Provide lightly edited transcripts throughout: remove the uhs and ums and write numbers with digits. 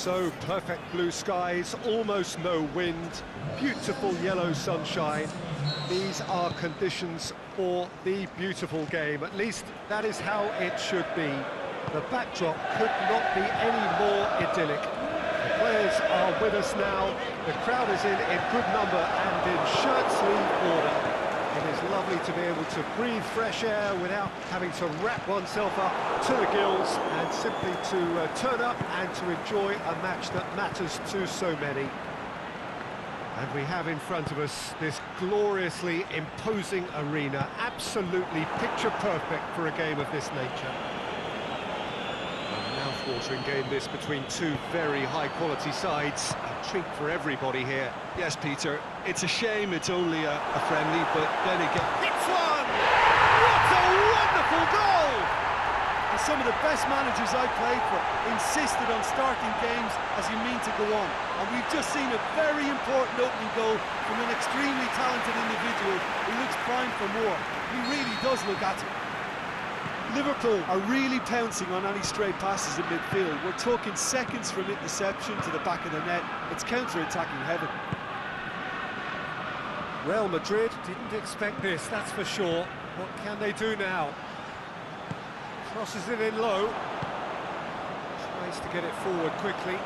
So perfect blue skies, almost no wind, beautiful yellow sunshine. These are conditions for the beautiful game. At least that is how it should be. The backdrop could not be any more idyllic. The players are with us now. The crowd is in good number and in shirt-sleeve order. It is lovely to be able to breathe fresh air without having to wrap oneself up to the gills and simply to turn up and to enjoy a match that matters to so many. And we have in front of us this gloriously imposing arena, absolutely picture perfect for a game of this nature. A mouth-watering game this between two very high-quality sides. A treat for everybody here. Yes, Peter, it's a shame it's only a friendly, but then again... Hits one! What a wonderful goal! And some of the best managers I played for insisted on starting games as you mean to go on. And we've just seen a very important opening goal from an extremely talented individual who looks primed for more. He really does look at it. Liverpool are really pouncing on any stray passes in midfield. We're talking seconds from interception to the back of the net. It's counter-attacking heaven. Real Madrid didn't expect this, that's for sure. What can they do now? Crosses it in low. Tries to get it forward quickly.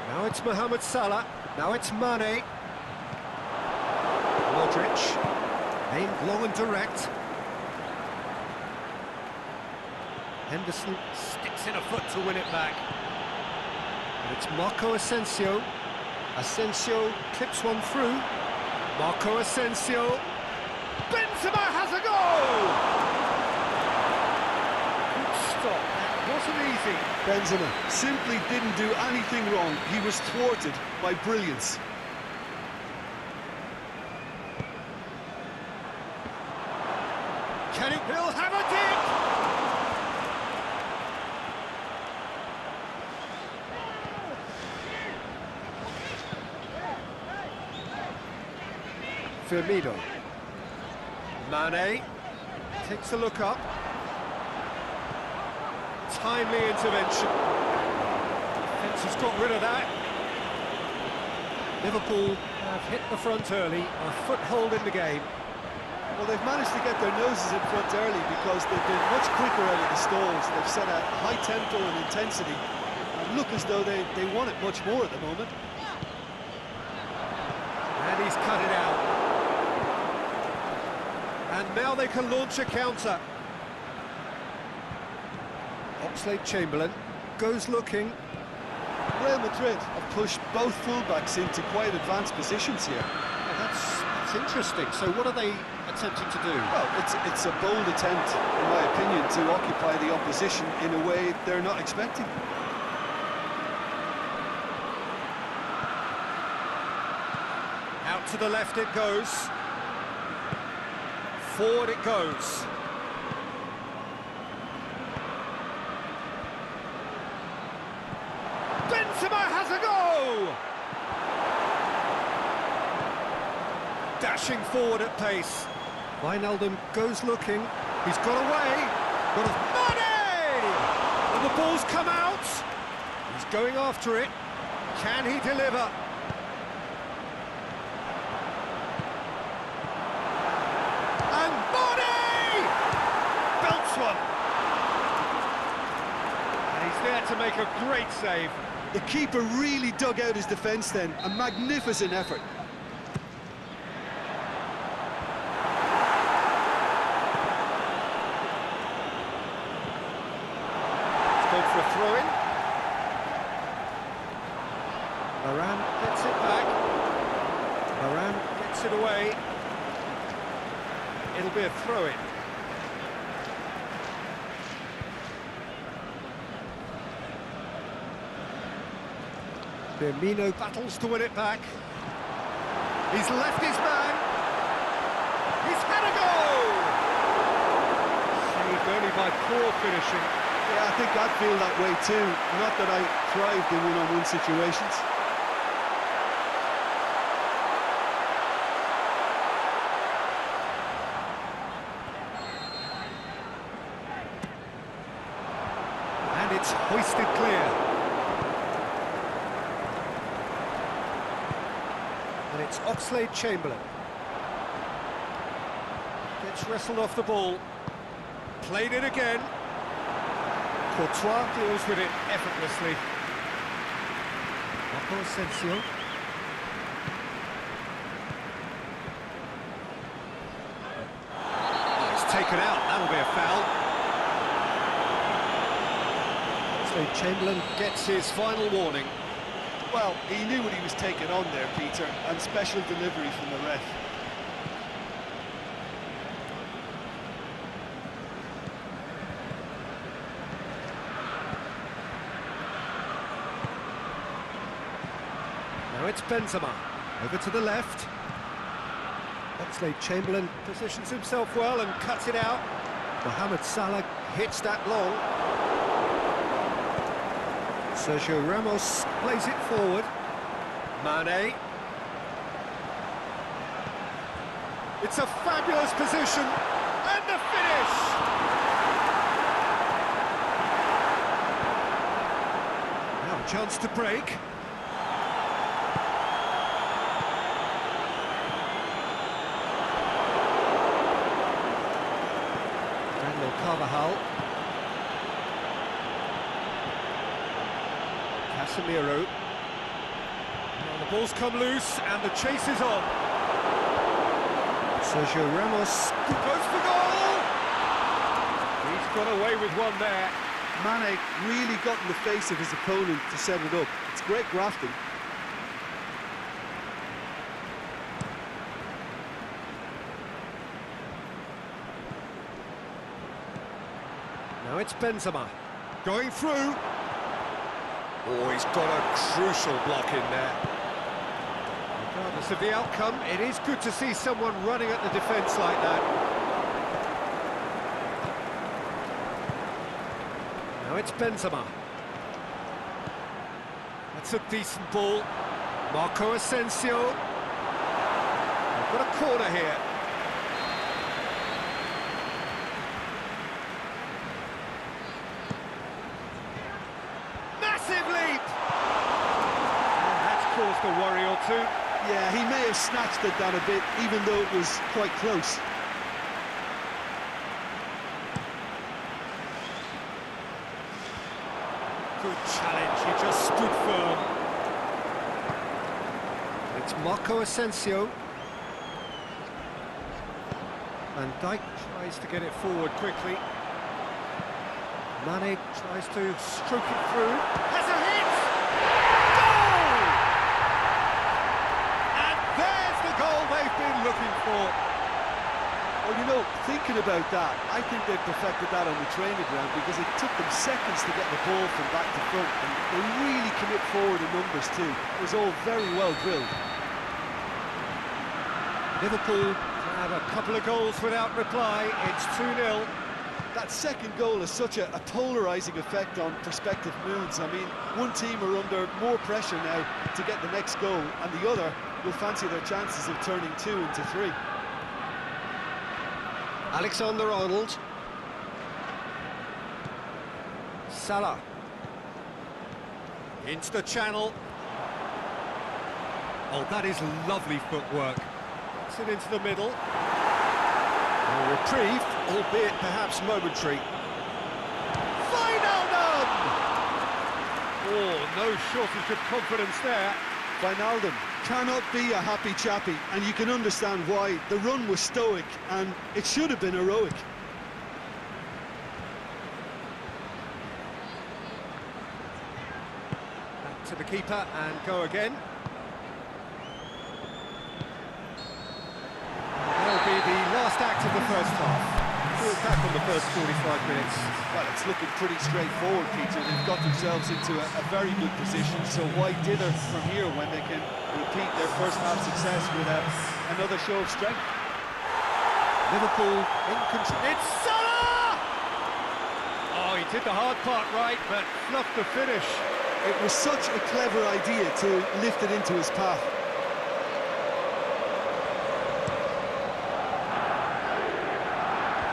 Now it's Mohamed Salah. Now it's Mane. Modric. Aimed long and direct. Henderson sticks in a foot to win it back. And it's Marco Asensio. Asensio clips one through. Marco Asensio. Benzema has a goal! Good stop, that wasn't easy. Benzema simply didn't do anything wrong. He was thwarted by brilliance. Can it? He'll have a dig! Firmino. Mane takes a look up. Timely intervention. Defence has got rid of that. Liverpool have hit the front early, a foothold in the game. Well, they've managed to get their noses in front early because they've been much quicker out of the stalls. They've set a high tempo and intensity and look as though they want it much more at the moment. And he's cut it out. And now they can launch a counter. Oxlade-Chamberlain goes looking. Real Madrid have pushed both fullbacks into quite advanced positions here. Oh, that's interesting. So what are they attempting to do? Well, it's a bold attempt, in my opinion, to occupy the opposition in a way they're not expecting. Out to the left it goes. Forward it goes. Benzema has a goal! Dashing forward at pace. Wijnaldum goes looking. He's got away. Got a Mane! And the ball's come out. He's going after it. Can he deliver? And Mane! Belts one. And he's there to make a great save. The keeper really dug out his defence then. A magnificent effort. Go for a throw-in. Varane gets it back. Varane gets it away. It'll be a throw-in. Firmino battles to win it back. He's left his man. He's had a goal! Saved only by poor finishing. Yeah, I think I'd feel that way too. Not that I thrived in one-on-one situations. And it's hoisted clear. And it's Oxlade-Chamberlain. Gets wrestled off the ball. Played it again. Courtois deals with it effortlessly. Marco Asensio. Oh, he's taken out. That'll be a foul. Oxlade-Chamberlain gets his final warning. Well, he knew what he was taking on there, Peter, and special delivery from the ref. Now it's Benzema, over to the left. Oxlade-Chamberlain positions himself well and cuts it out. Mohamed Salah hits that long. Sergio Ramos plays it forward. Mane. It's a fabulous position, and the finish! Now a chance to break. Carvajal. Casemiro. Well, the ball's come loose and the chase is on. Sergio Ramos goes for goal! He's got away with one there. Mane really got in the face of his opponent to set it up. It's great grafting. Now it's Benzema, going through. Oh, he's got a crucial block in there. Regardless of the outcome, it is good to see someone running at the defence like that. Now it's Benzema. That's a decent ball. Marco Asensio. They've got a corner here. A worry or two. Yeah, he may have snatched at that a bit, even though it was quite close. Good challenge, he just stood firm. It's Marco Asensio. Van Dijk tries to get it forward quickly. Mane tries to stroke it through. Has a hit! They've been looking for. Well, you know, thinking about that, I think they perfected that on the training ground because it took them seconds to get the ball from back to front, and they really commit forward in numbers too. It was all very well drilled. Liverpool have a couple of goals without reply. It's 2-0. That second goal has such a polarising effect on prospective moods. I mean, one team are under more pressure now to get the next goal, and the other will fancy their chances of turning 2 into 3. Alexander-Arnold. Salah. Into the channel. Oh, that is lovely footwork. Puts it into the middle. A reprieve, albeit perhaps momentary. Wijnaldum! Oh, no shortage of confidence there. Wijnaldum cannot be a happy chappy, and you can understand why. The run was stoic, and it should have been heroic. Back to the keeper and go again. That'll be the last act of the first half. We're back on the first 45 minutes. Well, it's looking pretty straightforward, Peter. They've got themselves into a very good position, so why dither from here when they can repeat their first half success with another show of strength? Liverpool in control. It's Salah! Oh, he did the hard part right, but fluffed the finish. It was such a clever idea to lift it into his path.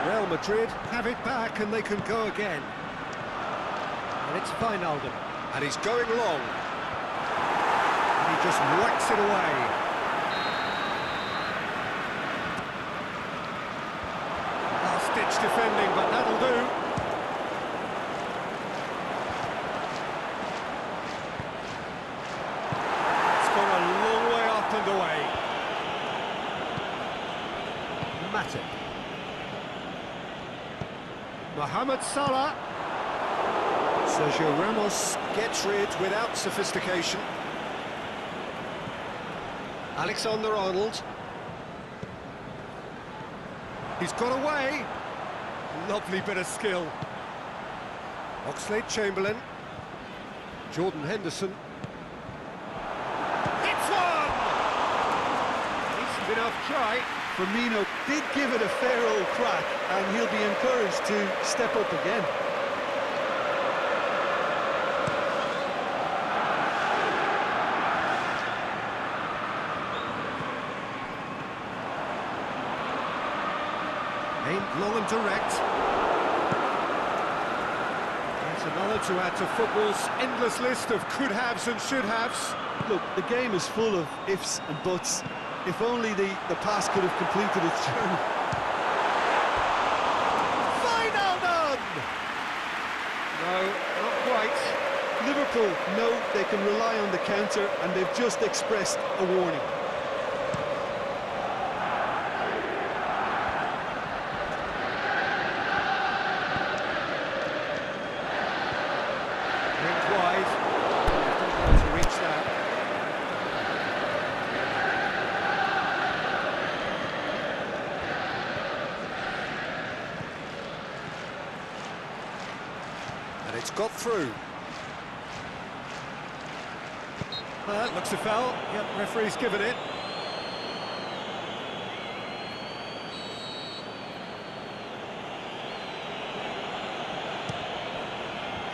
Real Madrid have it back and they can go again. And it's Wijnaldum. And he's going long. And he just whacks it away. Last-ditch defending, but that'll do. It's gone a long way up and away. Matip. Mohamed Salah. Sergio Ramos gets rid without sophistication. Alexander-Arnold. He's got away. Lovely bit of skill. Oxlade-Chamberlain. Jordan Henderson. It's one! Decent enough try. Firmino did give it a fair old crack, and he'll be encouraged to step up again. Aimed long and direct. That's another to add to football's endless list of could-haves and should-haves. Look, the game is full of ifs and buts. If only the pass could have completed its journey. Wijnaldum! No, not quite. Liverpool know they can rely on the counter, and they've just expressed a warning. Aimed wide. Not to reach that. And it's got through. Well, that looks a foul. Yep, referee's given it.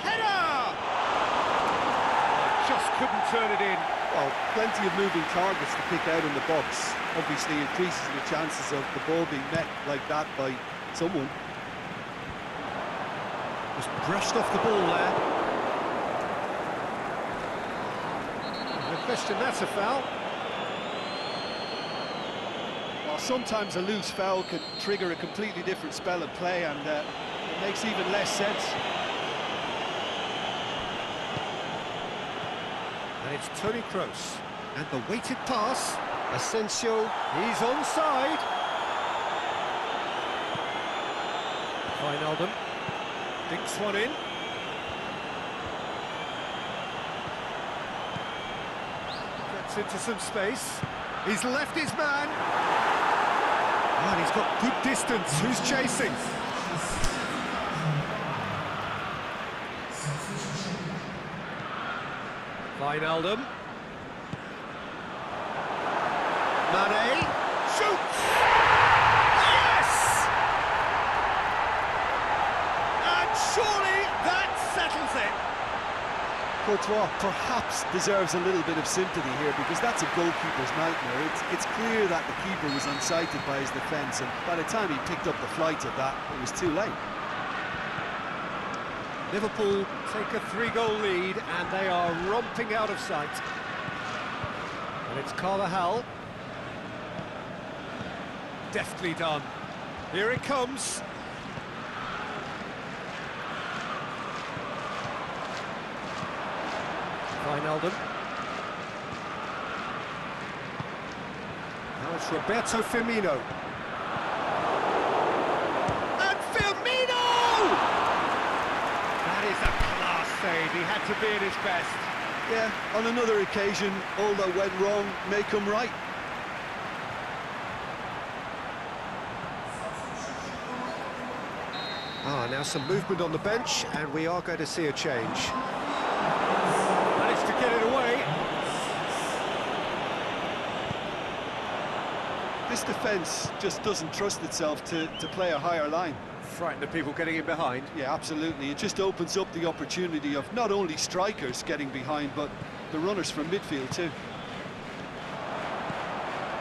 Header! Just couldn't turn it in. Well, plenty of moving targets to pick out in the box. Obviously increases the chances of the ball being met like that by someone. Just brushed off the ball there. No question, that's a foul. Well, sometimes a loose foul can trigger a completely different spell of play, and it makes even less sense. And it's Toni Kroos. And the weighted pass. Asensio, he's onside. Wijnaldum. Dinks one in. Gets into some space. He's left his man. Oh, and he's got good distance. Who's chasing? Wijnaldum. Mane shoots! Yes! And surely that settles it. Courtois perhaps deserves a little bit of sympathy here, because that's a goalkeeper's nightmare. It's clear that the keeper was unsighted by his defence, and by the time he picked up the flight of that, it was too late. Liverpool take a 3-goal lead, and they are romping out of sight. And it's Carvajal. Deftly done. Here it comes. Wijnaldum. Now it's Roberto Firmino. And Firmino! That is a class save. He had to be at his best. Yeah, on another occasion, all that went wrong may come right. Now some movement on the bench, and we are going to see a change. Managed to get it away. This defence just doesn't trust itself to play a higher line. Frightened of people getting in behind. Yeah, absolutely. It just opens up the opportunity of not only strikers getting behind, but the runners from midfield too.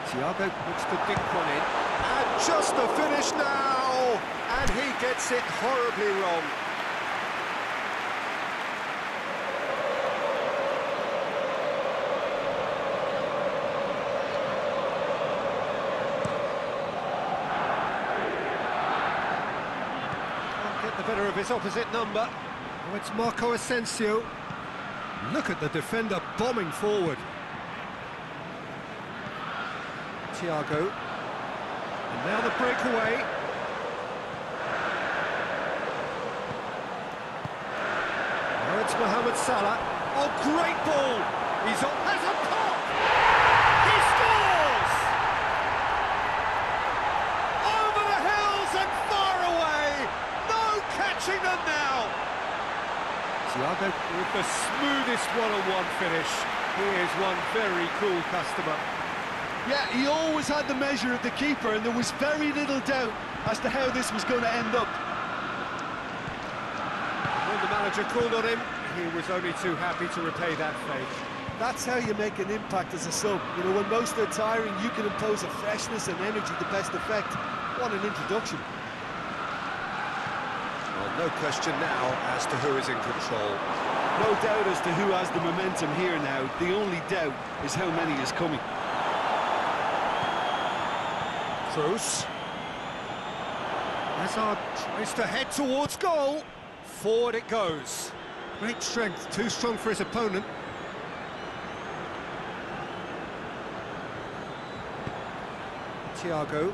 Thiago looks to dink one in. And just the finish now! And he gets it horribly wrong. of his opposite number. Oh, it's Marco Asensio. Look at the defender bombing forward. Thiago. And now the breakaway. Now it's Mohamed Salah. Oh, great ball! He's on, has a pop! He scores! Over the hills and far away! No catching them now! Thiago with the smoothest one-on-one finish. He is one very cool customer. Yeah, he always had the measure of the keeper, and there was very little doubt as to how this was going to end up. When the manager called on him, he was only too happy to repay that fate. That's how you make an impact as a sub. You know, when most are tiring, you can impose a freshness and energy to best effect. What an introduction. Well, no question now as to who is in control. No doubt as to who has the momentum here now. The only doubt is how many is coming. Kroos. Hazard tries to head towards goal. Forward it goes. Great strength, too strong for his opponent. Thiago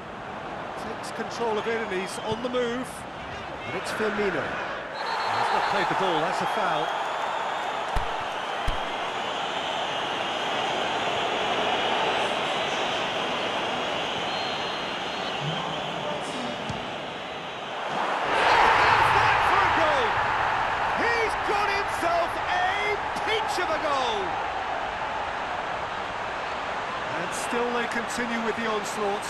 takes control of it and he's on the move. And it's Firmino. He's not played the ball, that's a foul. Of a goal! And still they continue with the onslaught.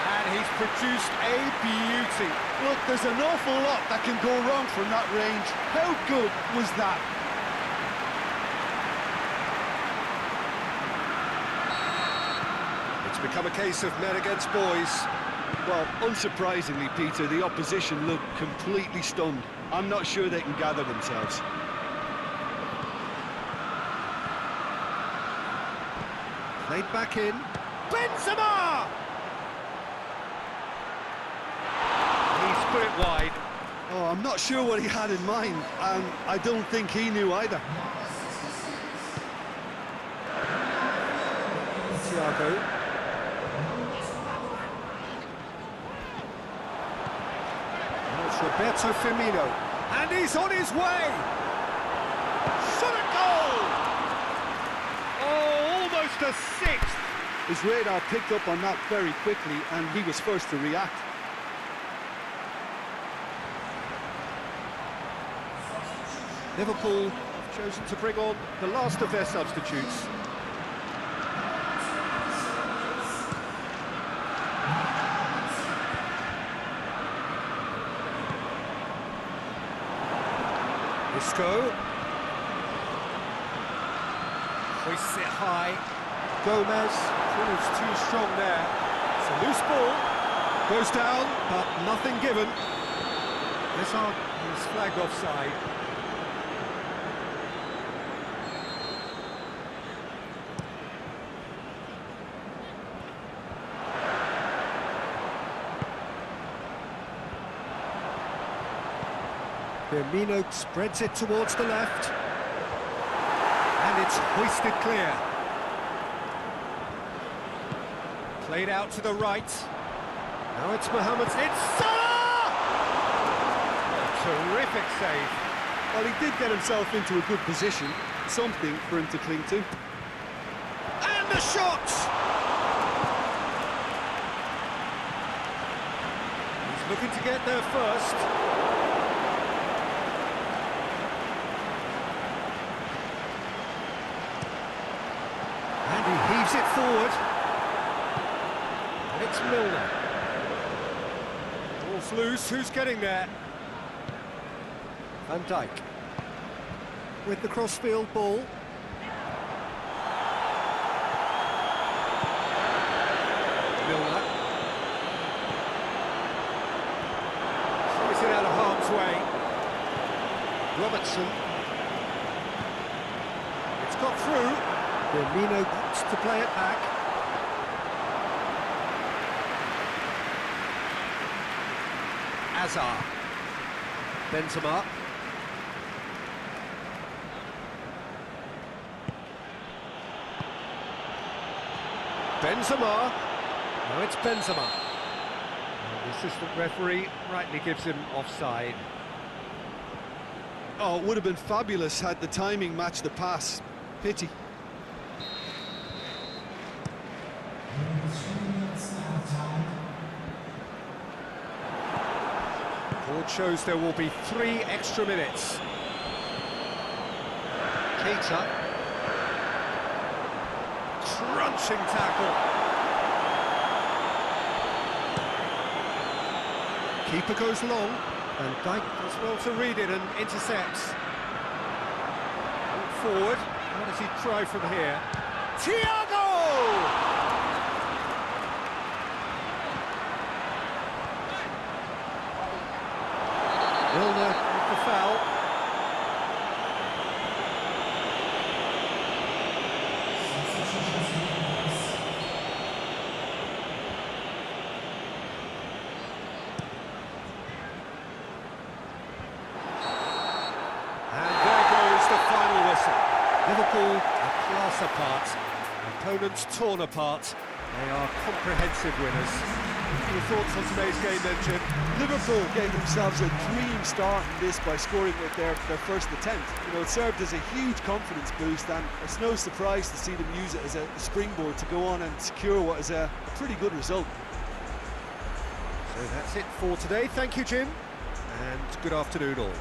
And he's produced a beauty. Look, there's an awful lot that can go wrong from that range. How good was that? It's become a case of men against boys. Well, unsurprisingly, Peter, the opposition look completely stunned. I'm not sure they can gather themselves. Played back in. Benzema! He's put it wide. Oh, I'm not sure what he had in mind, and I don't think he knew either. Thiago. Now it's Roberto Firmino. And he's on his way! Shot at goal! Oh, almost a sixth! His radar picked up on that very quickly, and he was first to react. Liverpool have chosen to bring on the last of their substitutes. Isco. Hoists it high. Gomez proves too strong there. It's a loose ball. Goes down, but nothing given. Hazard is flagged offside. Firmino spreads it towards the left. And it's hoisted clear. Played out to the right. Now it's Mohamed. It's Salah! A terrific save. Well, he did get himself into a good position. Something for him to cling to. And the shot! He's looking to get there first. And he heaves it forward. And it's Milner. Ball's loose, who's getting there? Van Dijk. With the crossfield ball. Milner. Throws it out of harm's way. Robertson. It's got through. Firmino wants to play it back. Hazard. Benzema. Benzema. No, it's Benzema. And the assistant referee rightly gives him offside. Oh, it would have been fabulous had the timing matched the pass. Pity. Board shows there will be 3 extra minutes. Keita. Crunching tackle. Keeper goes long, and Dijk does well to read it and intercepts. Forward, how does he try from here? Thiago! Milner with the foul. And there goes the final whistle. Liverpool are class apart, opponents torn apart. They are comprehensive winners. Your thoughts on today's game then, Jim? Liverpool gave themselves a dream start in this by scoring with their first attempt. You know, it served as a huge confidence boost, and it's no surprise to see them use it as a springboard to go on and secure what is a pretty good result. So that's it for today. Thank you, Jim, and good afternoon all.